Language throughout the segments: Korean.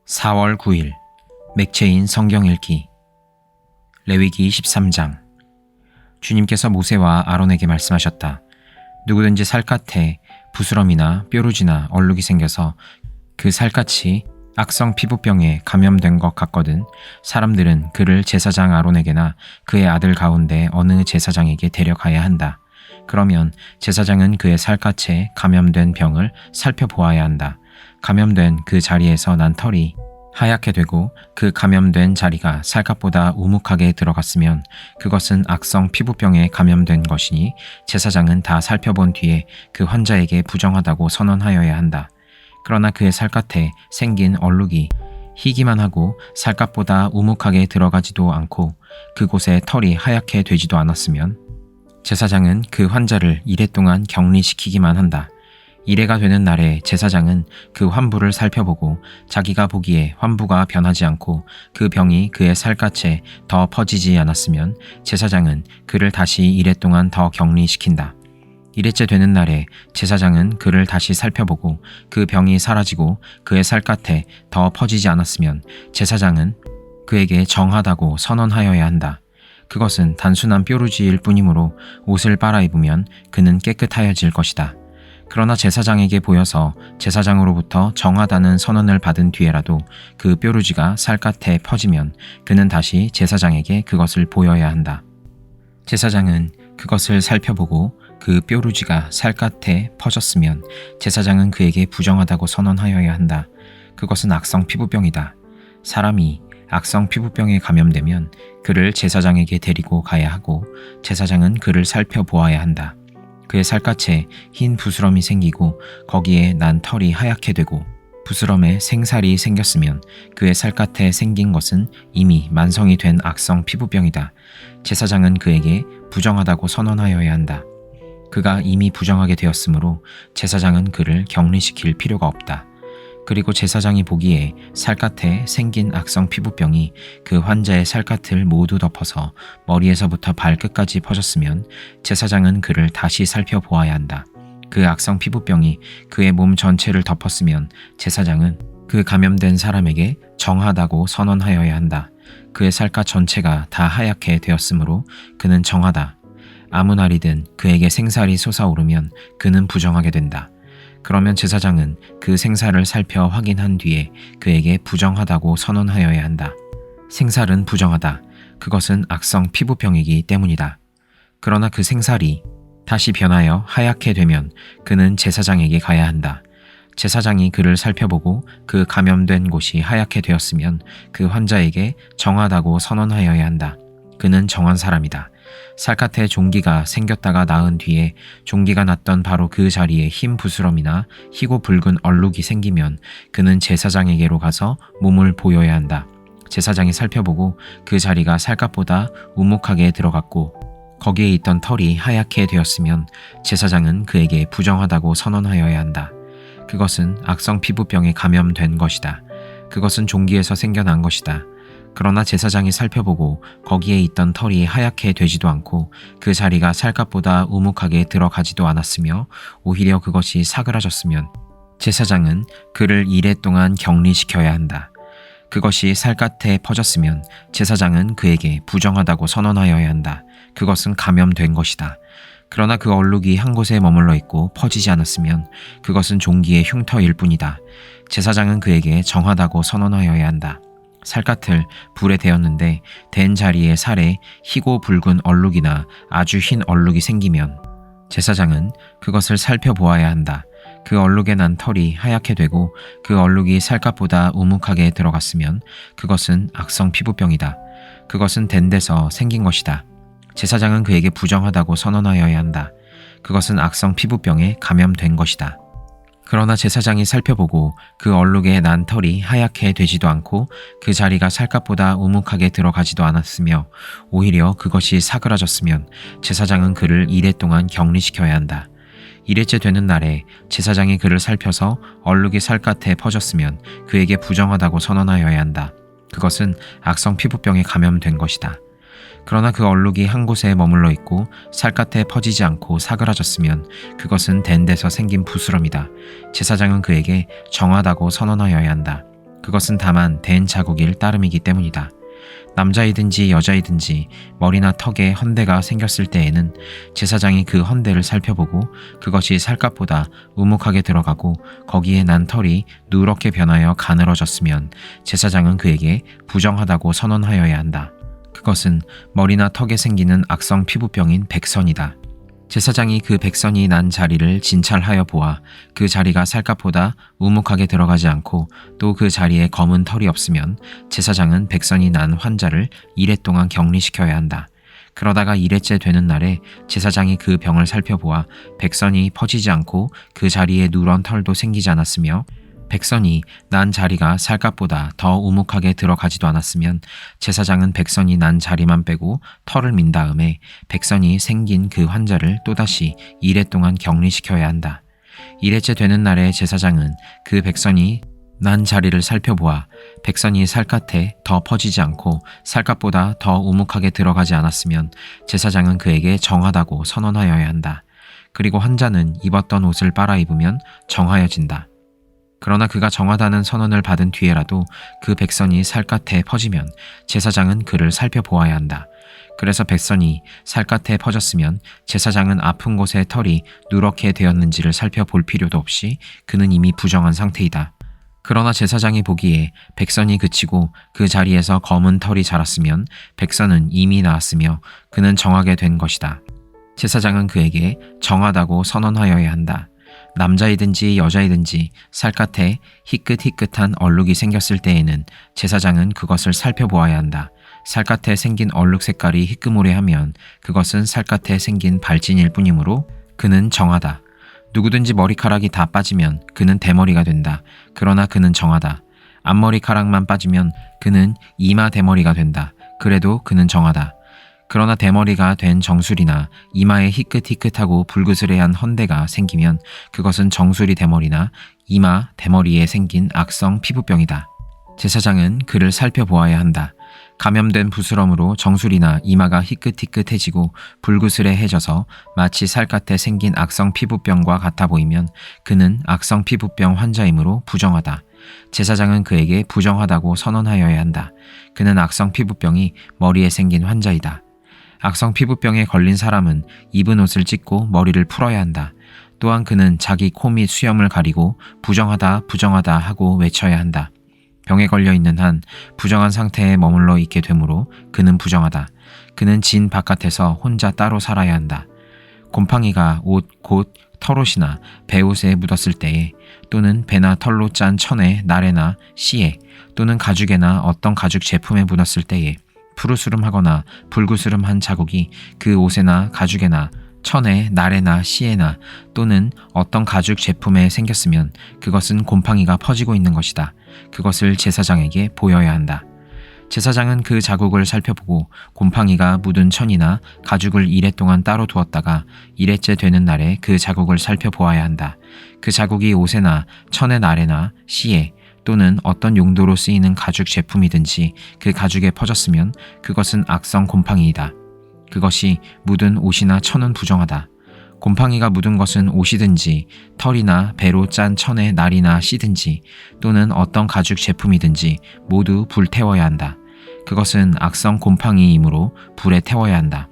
(4월 9일) 맥체인 성경 읽기. 레위기 13장. 주님께서 모세와 아론에게 말씀하셨다. 누구든지 살갗에 부스럼이나 뾰루지나 얼룩이 생겨서 그 살갗이 악성 피부병에 감염된 것 같거든 사람들은 그를 제사장 아론에게나 그의 아들 가운데 어느 제사장에게 데려가야 한다. 그러면 제사장은 그의 살갗에 감염된 병을 살펴보아야 한다. 감염된 그 자리에서 난 털이 하얗게 되고 그 감염된 자리가 살갗보다 우묵하게 들어갔으면 그것은 악성 피부병에 감염된 것이니 제사장은 다 살펴본 뒤에 그 환자에게 부정하다고 선언하여야 한다. 그러나 그의 살갗에 생긴 얼룩이 희기만 하고 살갗보다 우묵하게 들어가지도 않고 그곳에 털이 하얗게 되지도 않았으면 제사장은 그 환자를 이래 동안 격리시키기만 한다. 이래가 되는 날에 제사장은 그 환부를 살펴보고 자기가 보기에 환부가 변하지 않고 그 병이 그의 살갗에 더 퍼지지 않았으면 제사장은 그를 다시 이래 동안 더 격리시킨다. 이래째 되는 날에 제사장은 그를 다시 살펴보고 그 병이 사라지고 그의 살갗에 더 퍼지지 않았으면 제사장은 그에게 정하다고 선언하여야 한다. 그것은 단순한 뾰루지일 뿐이므로 옷을 빨아 입으면 그는 깨끗하여질 것이다. 그러나 제사장에게 보여서 제사장으로부터 정하다는 선언을 받은 뒤에라도 그 뾰루지가 살갗에 퍼지면 그는 다시 제사장에게 그것을 보여야 한다. 제사장은 그것을 살펴보고 그 뾰루지가 살갗에 퍼졌으면 제사장은 그에게 부정하다고 선언하여야 한다. 그것은 악성 피부병이다. 사람이 악성 피부병에 감염되면 그를 제사장에게 데리고 가야 하고 제사장은 그를 살펴보아야 한다. 그의 살갗에 흰 부스럼이 생기고 거기에 난 털이 하얗게 되고 부스럼에 생살이 생겼으면 그의 살갗에 생긴 것은 이미 만성이 된 악성 피부병이다. 제사장은 그에게 부정하다고 선언하여야 한다. 그가 이미 부정하게 되었으므로 제사장은 그를 격리시킬 필요가 없다. 그리고 제사장이 보기에 살갗에 생긴 악성 피부병이 그 환자의 살갗을 모두 덮어서 머리에서부터 발끝까지 퍼졌으면 제사장은 그를 다시 살펴보아야 한다. 그 악성 피부병이 그의 몸 전체를 덮었으면 제사장은 그 감염된 사람에게 정하다고 선언하여야 한다. 그의 살갗 전체가 다 하얗게 되었으므로 그는 정하다. 아무 날이든 그에게 생살이 솟아오르면 그는 부정하게 된다. 그러면 제사장은 그 생살을 살펴 확인한 뒤에 그에게 부정하다고 선언하여야 한다. 생살은 부정하다. 그것은 악성 피부병이기 때문이다. 그러나 그 생살이 다시 변하여 하얗게 되면 그는 제사장에게 가야 한다. 제사장이 그를 살펴보고 그 감염된 곳이 하얗게 되었으면 그 환자에게 정하다고 선언하여야 한다. 그는 정한 사람이다. 살갗에 종기가 생겼다가 나은 뒤에 종기가 났던 바로 그 자리에 흰 부스럼이나 희고 붉은 얼룩이 생기면 그는 제사장에게로 가서 몸을 보여야 한다. 제사장이 살펴보고 그 자리가 살갗보다 우묵하게 들어갔고 거기에 있던 털이 하얗게 되었으면 제사장은 그에게 부정하다고 선언하여야 한다. 그것은 악성 피부병에 감염된 것이다. 그것은 종기에서 생겨난 것이다. 그러나 제사장이 살펴보고 거기에 있던 털이 하얗게 되지도 않고 그 자리가 살갗보다 우묵하게 들어가지도 않았으며 오히려 그것이 사그라졌으면 제사장은 그를 이래 동안 격리시켜야 한다. 그것이 살갗에 퍼졌으면 제사장은 그에게 부정하다고 선언하여야 한다. 그것은 감염된 것이다. 그러나 그 얼룩이 한 곳에 머물러 있고 퍼지지 않았으면 그것은 종기의 흉터일 뿐이다. 제사장은 그에게 정하다고 선언하여야 한다. 살갗을 불에 대었는데 댄 자리에 살에 희고 붉은 얼룩이나 아주 흰 얼룩이 생기면 제사장은 그것을 살펴보아야 한다. 그 얼룩에 난 털이 하얗게 되고 그 얼룩이 살갗보다 우묵하게 들어갔으면 그것은 악성 피부병이다. 그것은 댄 데서 생긴 것이다. 제사장은 그에게 부정하다고 선언하여야 한다. 그것은 악성 피부병에 감염된 것이다. 그러나 제사장이 살펴보고 그 얼룩에 난 털이 하얗게 되지도 않고 그 자리가 살갗보다 우묵하게 들어가지도 않았으며 오히려 그것이 사그라졌으면 제사장은 그를 이래 동안 격리시켜야 한다. 이래째 되는 날에 제사장이 그를 살펴서 얼룩이 살갗에 퍼졌으면 그에게 부정하다고 선언하여야 한다. 그것은 악성 피부병에 감염된 것이다. 그러나 그 얼룩이 한 곳에 머물러 있고 살갗에 퍼지지 않고 사그라졌으면 그것은 된 데서 생긴 부스럼이다. 제사장은 그에게 정하다고 선언하여야 한다. 그것은 다만 된 자국일 따름이기 때문이다. 남자이든지 여자이든지 머리나 턱에 헌대가 생겼을 때에는 제사장이 그 헌대를 살펴보고 그것이 살갗보다 우묵하게 들어가고 거기에 난 털이 누렇게 변하여 가늘어졌으면 제사장은 그에게 부정하다고 선언하여야 한다. 그것은 머리나 턱에 생기는 악성 피부병인 백선이다. 제사장이 그 백선이 난 자리를 진찰하여 보아 그 자리가 살갗보다 우묵하게 들어가지 않고 또 그 자리에 검은 털이 없으면 제사장은 백선이 난 환자를 이래 동안 격리시켜야 한다. 그러다가 이래째 되는 날에 제사장이 그 병을 살펴보아 백선이 퍼지지 않고 그 자리에 누런 털도 생기지 않았으며 백선이 난 자리가 살갗보다 더 우묵하게 들어가지도 않았으면 제사장은 백선이 난 자리만 빼고 털을 민 다음에 백선이 생긴 그 환자를 또다시 이래 동안 격리시켜야 한다. 이래째 되는 날에 제사장은 그 백선이 난 자리를 살펴보아 백선이 살갗에 더 퍼지지 않고 살갗보다 더 우묵하게 들어가지 않았으면 제사장은 그에게 정하다고 선언하여야 한다. 그리고 환자는 입었던 옷을 빨아 입으면 정하여진다. 그러나 그가 정하다는 선언을 받은 뒤에라도 그 백선이 살갗에 퍼지면 제사장은 그를 살펴보아야 한다. 그래서 백선이 살갗에 퍼졌으면 제사장은 아픈 곳에 털이 누렇게 되었는지를 살펴볼 필요도 없이 그는 이미 부정한 상태이다. 그러나 제사장이 보기에 백선이 그치고 그 자리에서 검은 털이 자랐으면 백선은 이미 나았으며 그는 정하게 된 것이다. 제사장은 그에게 정하다고 선언하여야 한다. 남자이든지 여자이든지 살갗에 희끗희끗한 얼룩이 생겼을 때에는 제사장은 그것을 살펴보아야 한다. 살갗에 생긴 얼룩 색깔이 희끄무레하면 그것은 살갗에 생긴 발진일 뿐이므로 그는 정하다. 누구든지 머리카락이 다 빠지면 그는 대머리가 된다. 그러나 그는 정하다. 앞머리카락만 빠지면 그는 이마 대머리가 된다. 그래도 그는 정하다. 그러나 대머리가 된 정수리나 이마에 희끗희끗하고 불그스레한 헌대가 생기면 그것은 정수리 대머리나 이마 대머리에 생긴 악성 피부병이다. 제사장은 그를 살펴보아야 한다. 감염된 부스럼으로 정수리나 이마가 희끗희끗해지고 불그스레해져서 마치 살갗에 생긴 악성 피부병과 같아 보이면 그는 악성 피부병 환자이므로 부정하다. 제사장은 그에게 부정하다고 선언하여야 한다. 그는 악성 피부병이 머리에 생긴 환자이다. 악성 피부병에 걸린 사람은 입은 옷을 찢고 머리를 풀어야 한다. 또한 그는 자기 코 및 수염을 가리고 부정하다 부정하다 하고 외쳐야 한다. 병에 걸려 있는 한 부정한 상태에 머물러 있게 되므로 그는 부정하다. 그는 진 바깥에서 혼자 따로 살아야 한다. 곰팡이가 옷, 곧 털옷이나 배옷에 묻었을 때에 또는 배나 털로 짠 천에, 날에나 씨에 또는 가죽에나 어떤 가죽 제품에 묻었을 때에 푸르스름하거나 불구스름한 자국이 그 옷에나 가죽에나 천에, 날에나 씨에나 또는 어떤 가죽 제품에 생겼으면 그것은 곰팡이가 퍼지고 있는 것이다. 그것을 제사장에게 보여야 한다. 제사장은 그 자국을 살펴보고 곰팡이가 묻은 천이나 가죽을 이래 동안 따로 두었다가 이래째 되는 날에 그 자국을 살펴보아야 한다. 그 자국이 옷에나 천에, 날에나 씨에 또는 어떤 용도로 쓰이는 가죽 제품이든지 그 가죽에 퍼졌으면 그것은 악성 곰팡이이다. 그것이 묻은 옷이나 천은 부정하다. 곰팡이가 묻은 것은 옷이든지 털이나 배로 짠 천에, 날이나 씨든지 또는 어떤 가죽 제품이든지 모두 불태워야 한다. 그것은 악성 곰팡이이므로 불에 태워야 한다.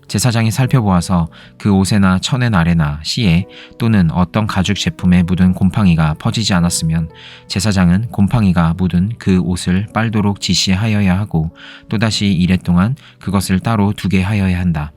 제사장이 살펴보아서 그 옷에나 천에, 날에나 씨에 또는 어떤 가죽 제품에 묻은 곰팡이가 퍼지지 않았으면 제사장은 곰팡이가 묻은 그 옷을 빨도록 지시하여야 하고 또다시 이래 동안 그것을 따로 두게 하여야 한다.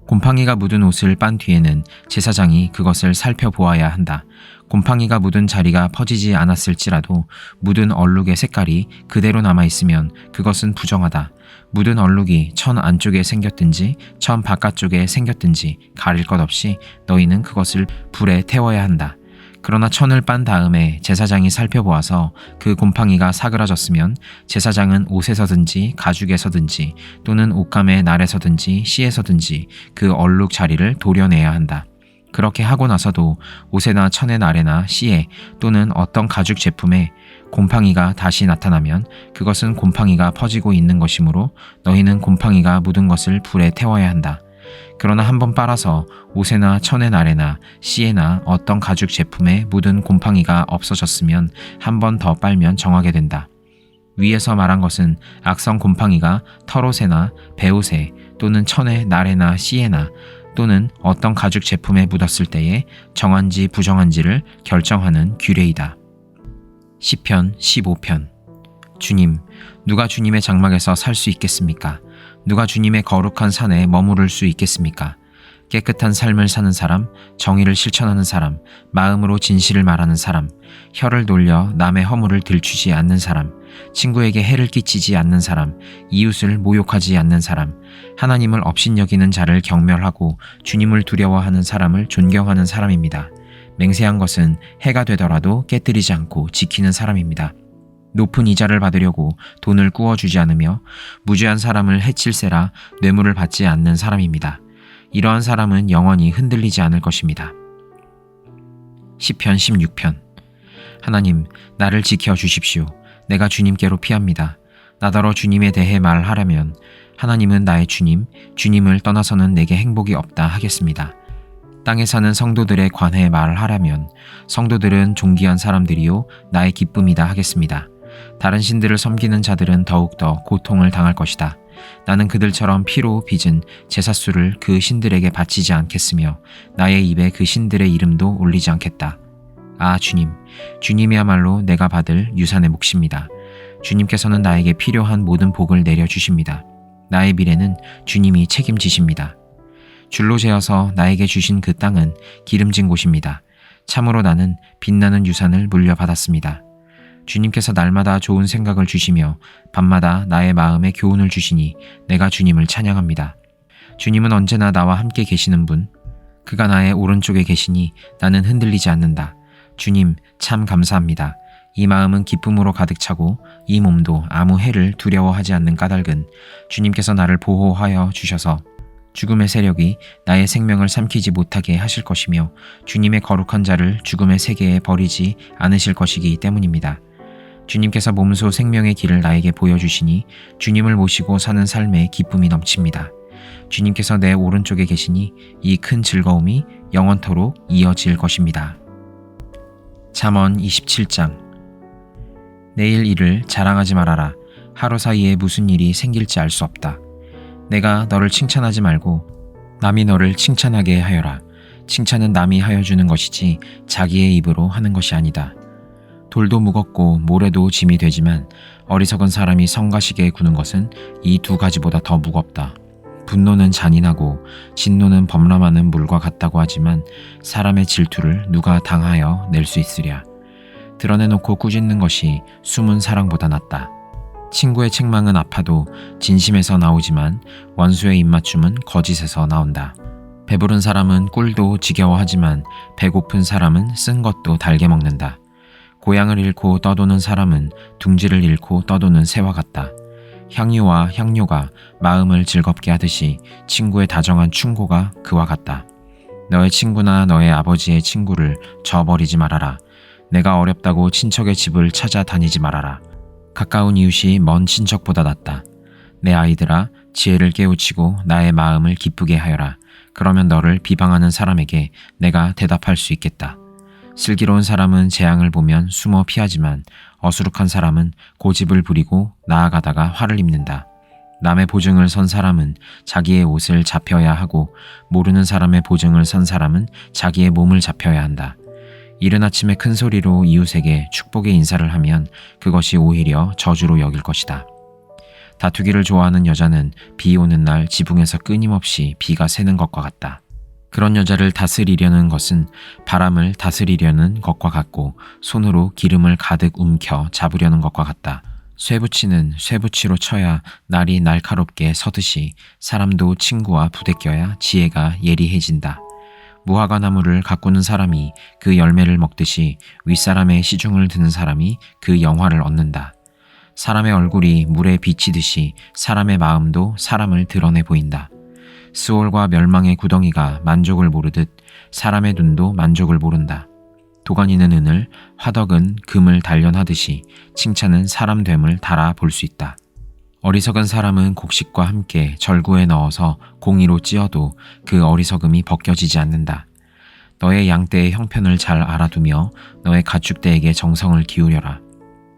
곰팡이가 묻은 옷을 빤 뒤에는 제사장이 그것을 살펴보아야 한다. 곰팡이가 묻은 자리가 퍼지지 않았을지라도 묻은 얼룩의 색깔이 그대로 남아있으면 그것은 부정하다. 묻은 얼룩이 천 안쪽에 생겼든지 천 바깥쪽에 생겼든지 가릴 것 없이 너희는 그것을 불에 태워야 한다. 그러나 천을 빤 다음에 제사장이 살펴보아서 그 곰팡이가 사그라졌으면 제사장은 옷에서든지 가죽에서든지 또는 옷감의 날에서든지 씨에서든지 그 얼룩 자리를 도려내야 한다. 그렇게 하고 나서도 옷에나 천에 나래나 씨에 또는 어떤 가죽 제품에 곰팡이가 다시 나타나면 그것은 곰팡이가 퍼지고 있는 것이므로 너희는 곰팡이가 묻은 것을 불에 태워야 한다. 그러나 한번 빨아서 옷에나 천에 나래나 씨에나 어떤 가죽 제품에 묻은 곰팡이가 없어졌으면 한 번 더 빨면 정하게 된다. 위에서 말한 것은 악성 곰팡이가 털옷에나 배옷에 또는 천에 나래나 씨에나 또는 어떤 가죽 제품에 묻었을 때에 정한지 부정한지를 결정하는 규례이다. 시편 15편. 주님, 누가 주님의 장막에서 살 수 있겠습니까? 누가 주님의 거룩한 산에 머무를 수 있겠습니까? 깨끗한 삶을 사는 사람, 정의를 실천하는 사람, 마음으로 진실을 말하는 사람, 혀를 돌려 남의 허물을 들추지 않는 사람, 친구에게 해를 끼치지 않는 사람, 이웃을 모욕하지 않는 사람, 하나님을 업신여기는 자를 경멸하고 주님을 두려워하는 사람을 존경하는 사람입니다. 맹세한 것은 해가 되더라도 깨뜨리지 않고 지키는 사람입니다. 높은 이자를 받으려고 돈을 꾸어주지 않으며 무죄한 사람을 해칠세라 뇌물을 받지 않는 사람입니다. 이러한 사람은 영원히 흔들리지 않을 것입니다. 시편 16편. 하나님, 나를 지켜주십시오. 내가 주님께로 피합니다. 나더러 주님에 대해 말하려면 하나님은 나의 주님, 주님을 떠나서는 내게 행복이 없다 하겠습니다. 땅에 사는 성도들에 관해 말하려면 성도들은 존귀한 사람들이요 나의 기쁨이다 하겠습니다. 다른 신들을 섬기는 자들은 더욱더 고통을 당할 것이다. 나는 그들처럼 피로 빚은 제사수를 그 신들에게 바치지 않겠으며 나의 입에 그 신들의 이름도 올리지 않겠다. 아 주님, 주님이야말로 내가 받을 유산의 몫입니다. 주님께서는 나에게 필요한 모든 복을 내려주십니다. 나의 미래는 주님이 책임지십니다. 줄로 재어서 나에게 주신 그 땅은 기름진 곳입니다. 참으로 나는 빛나는 유산을 물려받았습니다. 주님께서 날마다 좋은 생각을 주시며 밤마다 나의 마음에 교훈을 주시니 내가 주님을 찬양합니다. 주님은 언제나 나와 함께 계시는 분, 그가 나의 오른쪽에 계시니 나는 흔들리지 않는다. 주님, 참 감사합니다. 이 마음은 기쁨으로 가득 차고 이 몸도 아무 해를 두려워하지 않는 까닭은 주님께서 나를 보호하여 주셔서 죽음의 세력이 나의 생명을 삼키지 못하게 하실 것이며 주님의 거룩한 자를 죽음의 세계에 버리지 않으실 것이기 때문입니다. 주님께서 몸소 생명의 길을 나에게 보여주시니 주님을 모시고 사는 삶에 기쁨이 넘칩니다. 주님께서 내 오른쪽에 계시니 이 큰 즐거움이 영원토록 이어질 것입니다. 잠언 27장. 내일 일을 자랑하지 말아라. 하루 사이에 무슨 일이 생길지 알 수 없다. 내가 너를 칭찬하지 말고 남이 너를 칭찬하게 하여라. 칭찬은 남이 하여주는 것이지 자기의 입으로 하는 것이 아니다. 돌도 무겁고 모래도 짐이 되지만 어리석은 사람이 성가시게 구는 것은 이 두 가지보다 더 무겁다. 분노는 잔인하고 진노는 범람하는 물과 같다고 하지만 사람의 질투를 누가 당하여 낼 수 있으랴. 드러내놓고 꾸짖는 것이 숨은 사랑보다 낫다. 친구의 책망은 아파도 진심에서 나오지만 원수의 입맞춤은 거짓에서 나온다. 배부른 사람은 꿀도 지겨워하지만 배고픈 사람은 쓴 것도 달게 먹는다. 고향을 잃고 떠도는 사람은 둥지를 잃고 떠도는 새와 같다. 향유와 향료가 마음을 즐겁게 하듯이 친구의 다정한 충고가 그와 같다. 너의 친구나 너의 아버지의 친구를 저버리지 말아라. 내가 어렵다고 친척의 집을 찾아다니지 말아라. 가까운 이웃이 먼 친척보다 낫다. 내 아이들아, 지혜를 깨우치고 나의 마음을 기쁘게 하여라. 그러면 너를 비방하는 사람에게 내가 대답할 수 있겠다. 슬기로운 사람은 재앙을 보면 숨어 피하지만 어수룩한 사람은 고집을 부리고 나아가다가 화를 입는다. 남의 보증을 선 사람은 자기의 옷을 잡혀야 하고 모르는 사람의 보증을 선 사람은 자기의 몸을 잡혀야 한다. 이른 아침에 큰 소리로 이웃에게 축복의 인사를 하면 그것이 오히려 저주로 여길 것이다. 다투기를 좋아하는 여자는 비 오는 날 지붕에서 끊임없이 비가 새는 것과 같다. 그런 여자를 다스리려는 것은 바람을 다스리려는 것과 같고 손으로 기름을 가득 움켜 잡으려는 것과 같다. 쇠붙이는 쇠붙이로 쳐야 날이 날카롭게 서듯이 사람도 친구와 부대껴야 지혜가 예리해진다. 무화과 나무를 가꾸는 사람이 그 열매를 먹듯이 윗사람의 시중을 드는 사람이 그 영화를 얻는다. 사람의 얼굴이 물에 비치듯이 사람의 마음도 사람을 드러내 보인다. 스올과 멸망의 구덩이가 만족을 모르듯 사람의 눈도 만족을 모른다. 도가니는 은을, 화덕은 금을 단련하듯이 칭찬은 사람됨을 달아 볼 수 있다. 어리석은 사람은 곡식과 함께 절구에 넣어서 공이로 찧어도 그 어리석음이 벗겨지지 않는다. 너의 양떼의 형편을 잘 알아두며 너의 가축대에게 정성을 기울여라.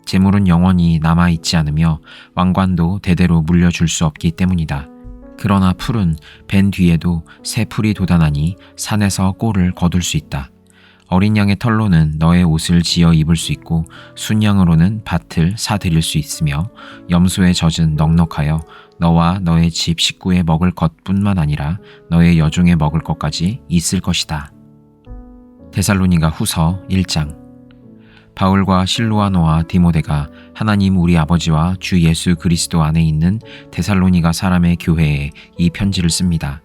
재물은 영원히 남아있지 않으며 왕관도 대대로 물려줄 수 없기 때문이다. 그러나 풀은 벤 뒤에도 새 풀이 돋아나니 산에서 꼴을 거둘 수 있다. 어린 양의 털로는 너의 옷을 지어 입을 수 있고 순양으로는 밭을 사들일 수 있으며 염소의 젖은 넉넉하여 너와 너의 집 식구에 먹을 것뿐만 아니라 너의 여종에 먹을 것까지 있을 것이다. 데살로니가 후서 1장. 바울과 실로아노와 디모데가 하나님 우리 아버지와 주 예수 그리스도 안에 있는 데살로니가 사람의 교회에 이 편지를 씁니다.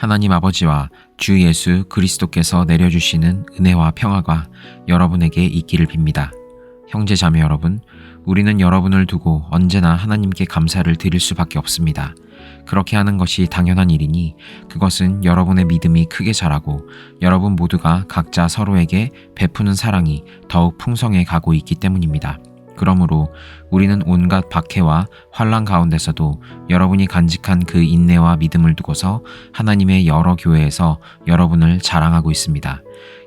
하나님 아버지와 주 예수 그리스도께서 내려주시는 은혜와 평화가 여러분에게 있기를 빕니다. 형제 자매 여러분, 우리는 여러분을 두고 언제나 하나님께 감사를 드릴 수밖에 없습니다. 그렇게 하는 것이 당연한 일이니 그것은 여러분의 믿음이 크게 자라고 여러분 모두가 각자 서로에게 베푸는 사랑이 더욱 풍성해 가고 있기 때문입니다. 그러므로 우리는 온갖 박해와 환난 가운데서도 여러분이 간직한 그 인내와 믿음을 두고서 하나님의 여러 교회에서 여러분을 자랑하고 있습니다.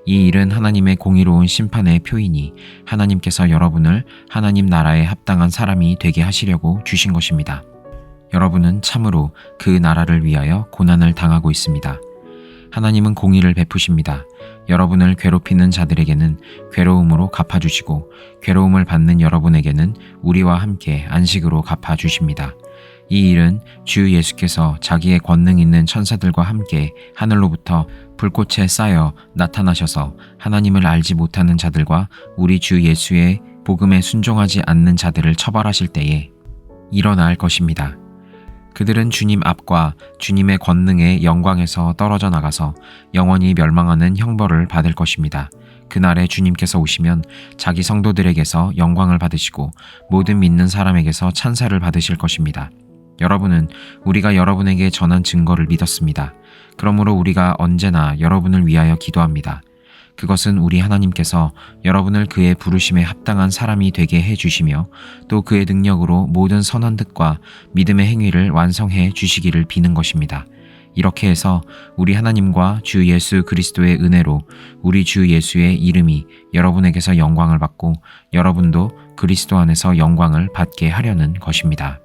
이 일은 하나님의 공의로운 심판의 표이니 하나님께서 여러분을 하나님 나라에 합당한 사람이 되게 하시려고 주신 것입니다. 여러분은 참으로 그 나라를 위하여 고난을 당하고 있습니다. 하나님은 공의를 베푸십니다. 여러분을 괴롭히는 자들에게는 괴로움으로 갚아주시고 괴로움을 받는 여러분에게는 우리와 함께 안식으로 갚아주십니다. 이 일은 주 예수께서 자기의 권능 있는 천사들과 함께 하늘로부터 불꽃에 쌓여 나타나셔서 하나님을 알지 못하는 자들과 우리 주 예수의 복음에 순종하지 않는 자들을 처벌하실 때에 일어날 것입니다. 그들은 주님 앞과 주님의 권능의 영광에서 떨어져 나가서 영원히 멸망하는 형벌을 받을 것입니다. 그날에 주님께서 오시면 자기 성도들에게서 영광을 받으시고 모든 믿는 사람에게서 찬사를 받으실 것입니다. 여러분은 우리가 여러분에게 전한 증거를 믿었습니다. 그러므로 우리가 언제나 여러분을 위하여 기도합니다. 그것은 우리 하나님께서 여러분을 그의 부르심에 합당한 사람이 되게 해주시며 또 그의 능력으로 모든 선한 뜻과 믿음의 행위를 완성해 주시기를 비는 것입니다. 이렇게 해서 우리 하나님과 주 예수 그리스도의 은혜로 우리 주 예수의 이름이 여러분에게서 영광을 받고 여러분도 그리스도 안에서 영광을 받게 하려는 것입니다.